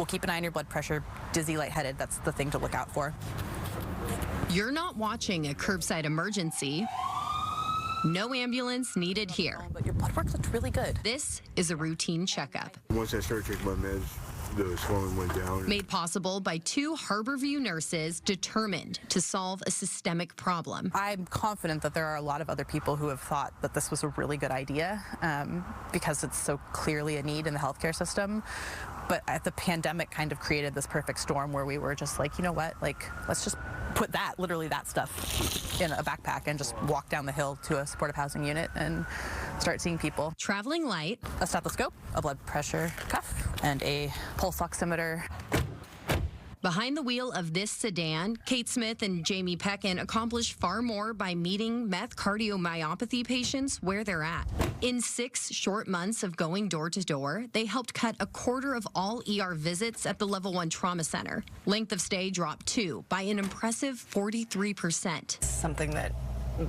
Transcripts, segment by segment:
We'll keep an eye on your blood pressure, dizzy, lightheaded. That's the thing to look out for. You're not watching a curbside emergency. No ambulance needed here. But your blood work looked really good. This is a routine checkup. Once I started taking my meds, the swelling went down. Made possible by 2 Harborview nurses determined to solve a systemic problem. I'm confident that there are a lot of other people who have thought that this was a really good idea because it's so clearly a need in the healthcare system. But the pandemic kind of created this perfect storm where we were just like, you know what, like, let's just put that, literally that stuff in a backpack and just walk down the hill to a supportive housing unit and start seeing people. Traveling light. A stethoscope, a blood pressure cuff, and a pulse oximeter. Behind the wheel of this sedan, Kate Smith and Jamie Peckin accomplished far more by meeting meth cardiomyopathy patients where they're at. In 6 short months of going door to door, they helped cut a quarter of all ER visits at the Level 1 Trauma Center. Length of stay dropped too by an impressive 43%. Something that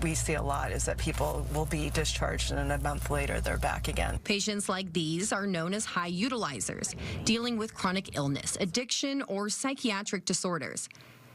we see a lot is that people will be discharged and then a month later they're back again. Patients like these are known as high utilizers, dealing with chronic illness, addiction, or psychiatric disorders.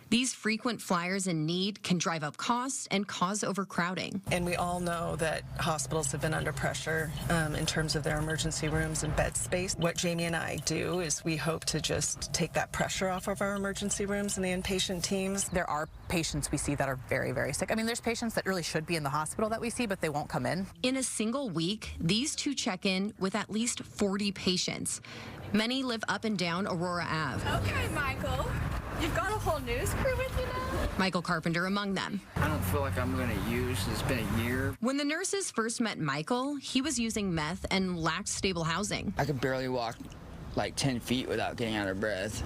These frequent flyers in need can drive up costs and cause overcrowding. And we all know that hospitals have been under pressure in terms of their emergency rooms and bed space. What Jamie and I do is we hope to just take that pressure off of our emergency rooms and the inpatient teams. There are patients we see that are very, very sick. I mean, there's patients that really should be in the hospital that we see, but they won't come in. In a single week, these 2 check in with at least 40 patients. Many live up and down Aurora Ave. Okay, Michael. You've got a whole news crew with you now? Michael Carpenter among them. I don't feel like I'm going to use. It's been a year. When the nurses first met Michael, he was using meth and lacked stable housing. I could barely walk like 10 feet without getting out of breath.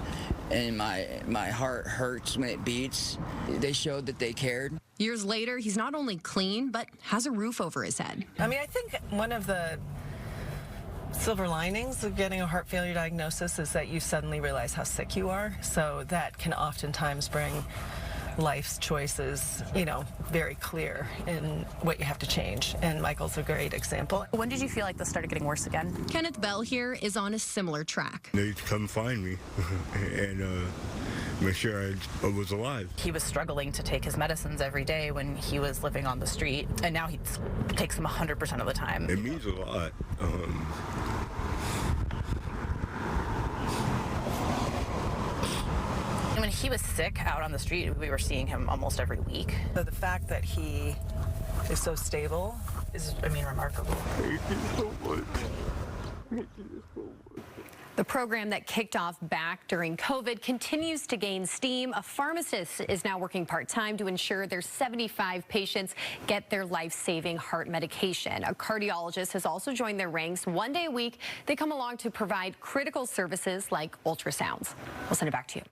And my heart hurts when it beats. They showed that they cared. Years later, he's not only clean, but has a roof over his head. I mean, I think one of the silver linings of getting a heart failure diagnosis is that you suddenly realize how sick you are. So that can oftentimes bring life's choices, you know, very clear in what you have to change. And Michael's a great example. When did you feel like this started getting worse again? Kenneth Bell here is on a similar track. They come find me and make sure I was alive. He was struggling to take his medicines every day when he was living on the street, and now he takes them 100% of the time. It means a lot. When he was sick out on the street, we were seeing him almost every week. So the fact that he is so stable is, I mean, remarkable. Thank you so much. Thank you so much. The program that kicked off back during COVID continues to gain steam. A pharmacist is now working part-time to ensure their 75 patients get their life-saving heart medication. A cardiologist has also joined their ranks. 1 day a week, they come along to provide critical services like ultrasounds. We'll send it back to you.